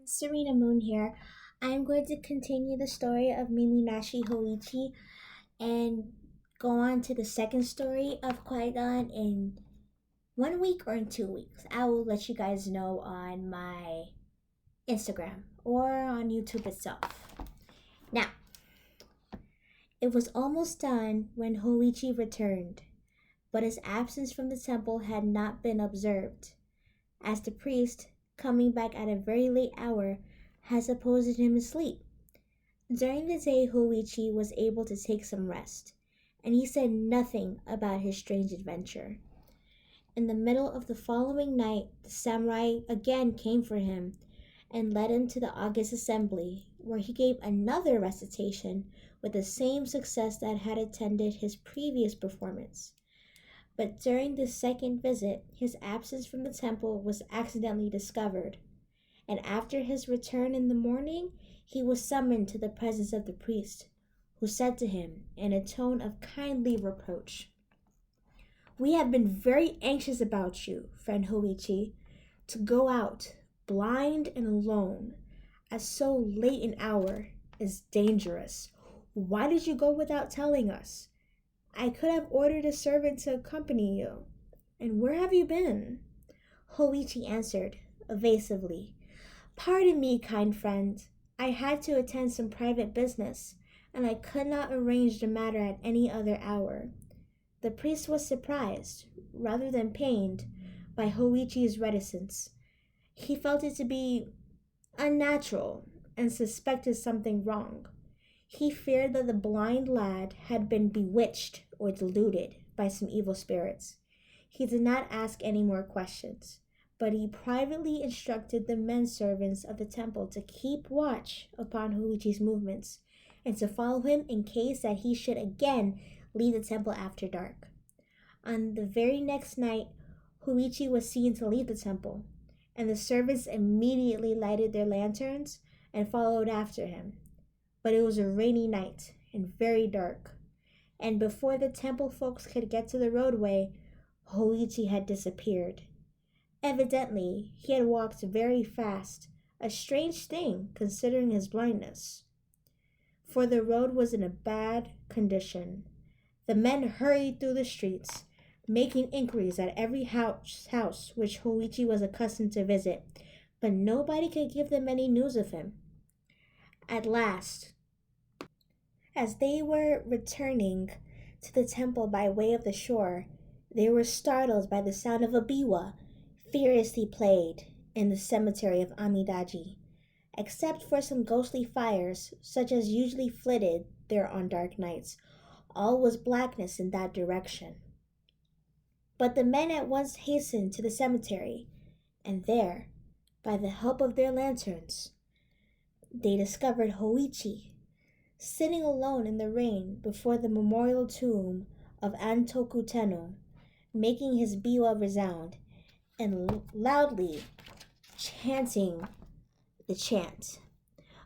Serena Moon here. I'm going to continue the story of Mimi-nashi Hoichi and go on to the second story of Qui-Gon in 1 week or in 2 weeks. I will let you guys know on my Instagram or on YouTube itself. Now, it was almost done when Hoichi returned, but his absence from the temple had not been observed, as the priest, coming back at a very late hour, had supposed him asleep. During the day, Hoichi was able to take some rest, and he said nothing about his strange adventure. In the middle of the following night, the samurai again came for him and led him to the August assembly, where he gave another recitation with the same success that had attended his previous performance. But during this second visit, his absence from the temple was accidentally discovered, and after his return in the morning, he was summoned to the presence of the priest, who said to him, in a tone of kindly reproach, "We have been very anxious about you, friend Hoichi. To go out, blind and alone, at so late an hour, is dangerous. Why did you go without telling us? I could have ordered a servant to accompany you. And where have you been?" Hoichi answered, evasively, "Pardon me, kind friend. I had to attend some private business, and I could not arrange the matter at any other hour." The priest was surprised, rather than pained, by Hoichi's reticence. He felt it to be unnatural and suspected something wrong. He feared that the blind lad had been bewitched or deluded by some evil spirits. He did not ask any more questions, but he privately instructed the men servants of the temple to keep watch upon Hoichi's movements and to follow him in case that he should again leave the temple after dark. On the very next night, Hoichi was seen to leave the temple, and the servants immediately lighted their lanterns and followed after him. But it was a rainy night and very dark, and before the temple folks could get to the roadway, Hoichi had disappeared. Evidently, he had walked very fast, a strange thing considering his blindness, for the road was in a bad condition. The men hurried through the streets, making inquiries at every house which Hoichi was accustomed to visit, but nobody could give them any news of him. At last, as they were returning to the temple by way of the shore, they were startled by the sound of a biwa furiously played in the cemetery of Amidaji. Except for some ghostly fires, such as usually flitted there on dark nights, all was blackness in that direction. But the men at once hastened to the cemetery, and there, by the help of their lanterns, they discovered Hoichi sitting alone in the rain before the memorial tomb of Antoku Tenno, making his biwa resound and loudly chanting the chant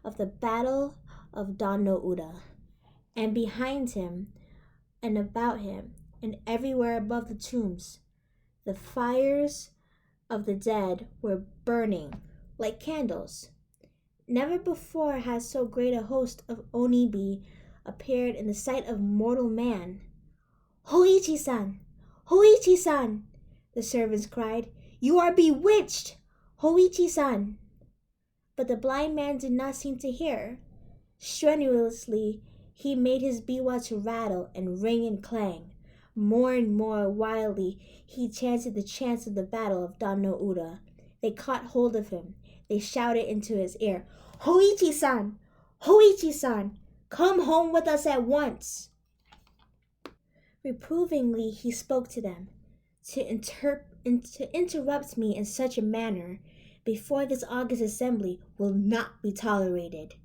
of the Battle of Don no Uda. And behind him and about him and everywhere above the tombs, the fires of the dead were burning like candles. Never before has so great a host of onibi appeared in the sight of mortal man. "Hoichi-san! Hoichi-san!" the servants cried. "You are bewitched! Hoichi-san!" But the blind man did not seem to hear. Strenuously, he made his biwa to rattle and ring and clang. More and more wildly, he chanted the chants of the Battle of Don no Uda. They caught hold of him. They shouted into his ear, "Hoichi-san! Hoichi-san! Come home with us at once!" Reprovingly, he spoke to them. To interrupt me in such a manner before this August assembly will not be tolerated.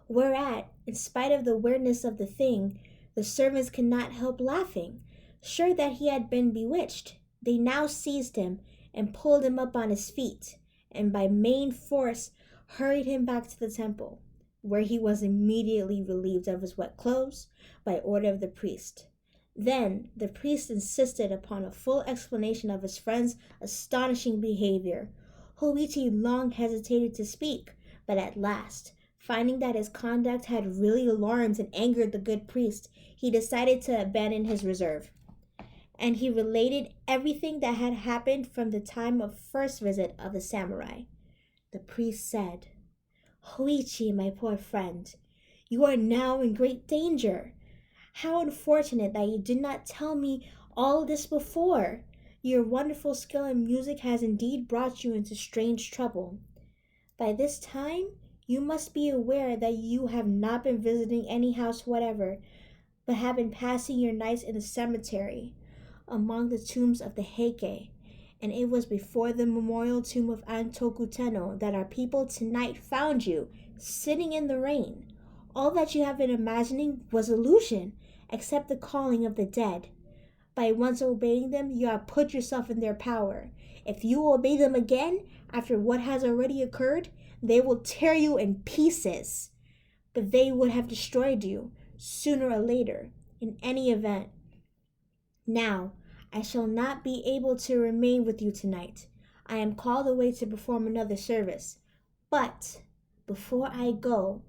Whereat, in spite of the weirdness of the thing, the servants could not help laughing, sure that he had been bewitched. They now seized him and pulled him up on his feet, and by main force hurried him back to the temple, where he was immediately relieved of his wet clothes by order of the priest. Then the priest insisted upon a full explanation of his friend's astonishing behavior. Hoichi long hesitated to speak, But at last, finding that his conduct had really alarmed and angered the good priest, he decided to abandon his reserve. And he related everything that had happened from the time of first visit of the samurai. The priest said, "Hoichi, my poor friend, you are now in great danger. How unfortunate that you did not tell me all this before. Your wonderful skill in music has indeed brought you into strange trouble. By this time, you must be aware that you have not been visiting any house whatever, but have been passing your nights in the cemetery, among the tombs of the Heike, and it was before the memorial tomb of Antoku Tenno that our people tonight found you, sitting in the rain. All that you have been imagining was illusion, except the calling of the dead. By once obeying them, you have put yourself in their power. If you obey them again, after what has already occurred, they will tear you in pieces. But they would have destroyed you, sooner or later, in any event. Now, I shall not be able to remain with you tonight. I am called away to perform another service. But before I go,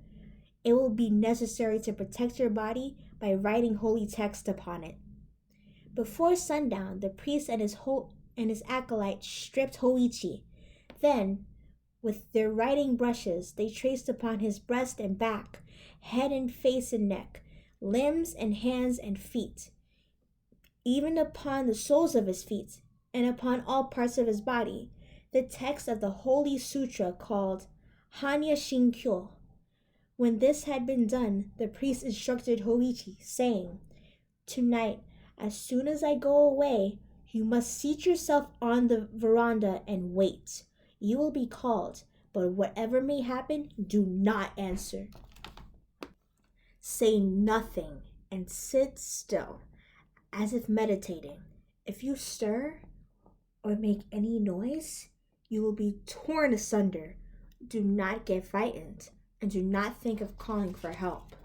it will be necessary to protect your body by writing holy text upon it." Before sundown, the priest and his acolyte stripped Hoichi. Then, with their writing brushes, they traced upon his breast and back, head and face and neck, limbs and hands and feet, even upon the soles of his feet, and upon all parts of his body, the text of the Holy Sutra called Hanya Shinkyo. When this had been done, the priest instructed Hoichi, saying, "Tonight, as soon as I go away, you must seat yourself on the veranda and wait. You will be called, but whatever may happen, do not answer. Say nothing and sit still, as if meditating. If you stir or make any noise, you will be torn asunder. Do not get frightened, and do not think of calling for help,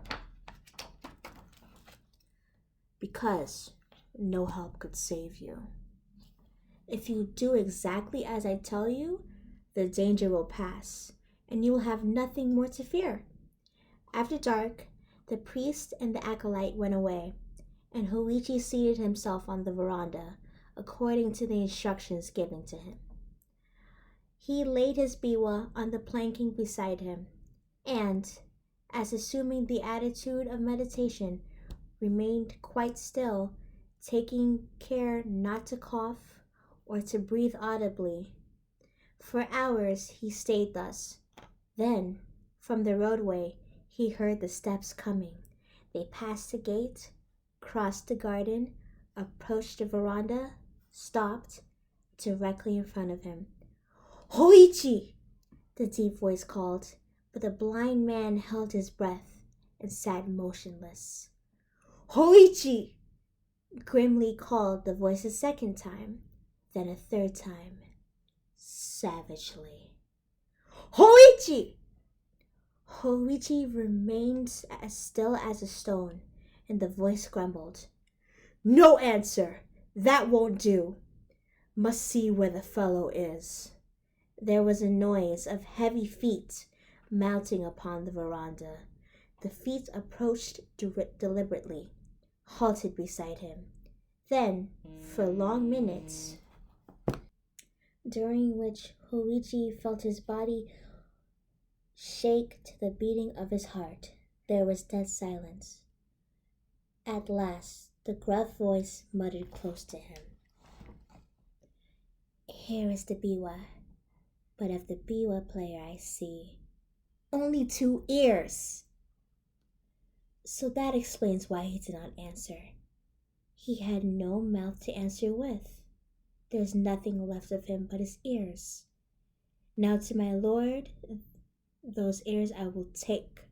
because no help could save you. If you do exactly as I tell you, the danger will pass, and you will have nothing more to fear." After dark, the priest and the acolyte went away, and Hoichi seated himself on the veranda, according to the instructions given to him. He laid his biwa on the planking beside him, and, as assuming the attitude of meditation, remained quite still, taking care not to cough or to breathe audibly. For hours he stayed thus. Then, from the roadway, he heard the steps coming. They passed the gate, crossed the garden, approached the veranda, stopped directly in front of him. "Hoichi!" the deep voice called, but the blind man held his breath and sat motionless. "Hoichi!" grimly called the voice a second time, then a third time, savagely. "Hoichi!" Hoichi remained as still as a stone, and the voice grumbled, "No answer! That won't do. Must see where the fellow is." There was a noise of heavy feet mounting upon the veranda. The feet approached deliberately, halted beside him. Then, for long minutes, during which Hoichi felt his body shake to the beating of his heart, there was dead silence. At last, the gruff voice muttered close to him, "Here is the biwa, but of the biwa player I see only 2 ears." So that explains why he did not answer. He had no mouth to answer with. There's nothing left of him but his ears. Now to my lord, those ears I will take,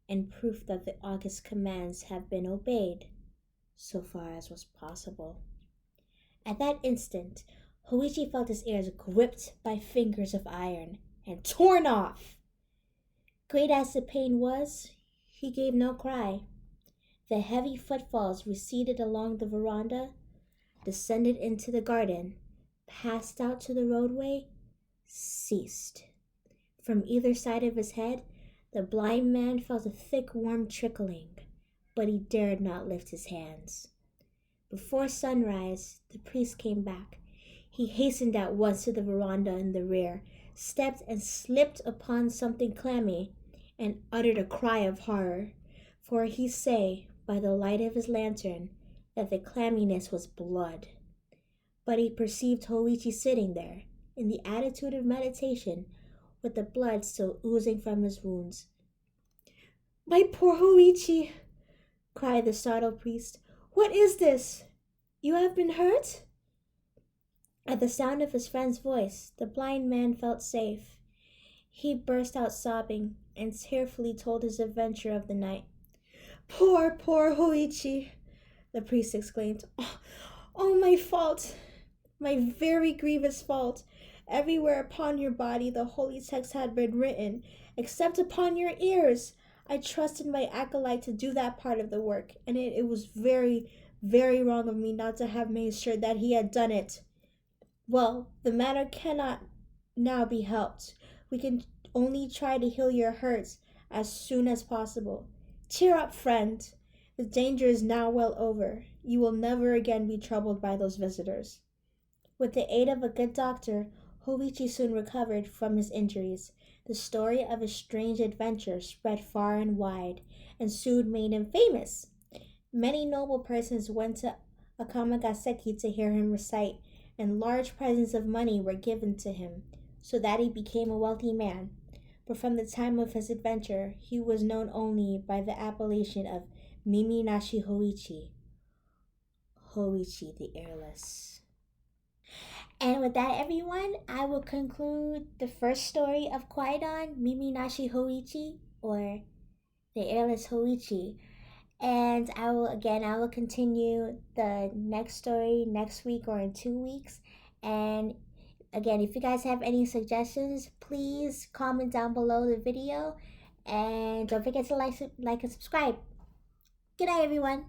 and proof that the august commands have been obeyed, so far as was possible. At that instant, Hoichi felt his ears gripped by fingers of iron and torn off. Great as the pain was, he gave no cry. The heavy footfalls receded along the veranda, descended into the garden, passed out to the roadway, ceased. From either side of his head, the blind man felt a thick, warm trickling, but he dared not lift his hands. Before sunrise, the priest came back. He hastened at once to the veranda in the rear, stepped and slipped upon something clammy, and uttered a cry of horror. For he say, by the light of his lantern, that the clamminess was blood. But he perceived Hoichi sitting there, in the attitude of meditation, with the blood still oozing from his wounds. My poor Hoichi, cried the startled priest. What is this? You have been hurt? At the sound of his friend's voice, the blind man felt safe. He burst out sobbing and tearfully told his adventure of the night. Poor, poor Hoichi, the priest exclaimed. Oh, my fault, my very grievous fault. Everywhere upon your body the holy text had been written, except upon your ears. I trusted my acolyte to do that part of the work, and it was very, very wrong of me not to have made sure that he had done it. Well, the matter cannot now be helped. We can only try to heal your hurts as soon as possible. Cheer up, friend. The danger is now well over. You will never again be troubled by those visitors. With the aid of a good doctor, Hoichi soon recovered from his injuries. The story of his strange adventure spread far and wide, and soon made him famous. Many noble persons went to Akamagaseki to hear him recite, and large presents of money were given to him, so that he became a wealthy man. But from the time of his adventure, he was known only by the appellation of Mimi-nashi Hoichi, Hoichi the Airless. And with that, everyone, I will conclude the first story of Kwaidan, Mimi-nashi Hoichi, or the Airless Hoichi. And I will continue the next story next week or in 2 weeks. And again, if you guys have any suggestions, please comment down below the video. And don't forget to like and subscribe. Good night, everyone.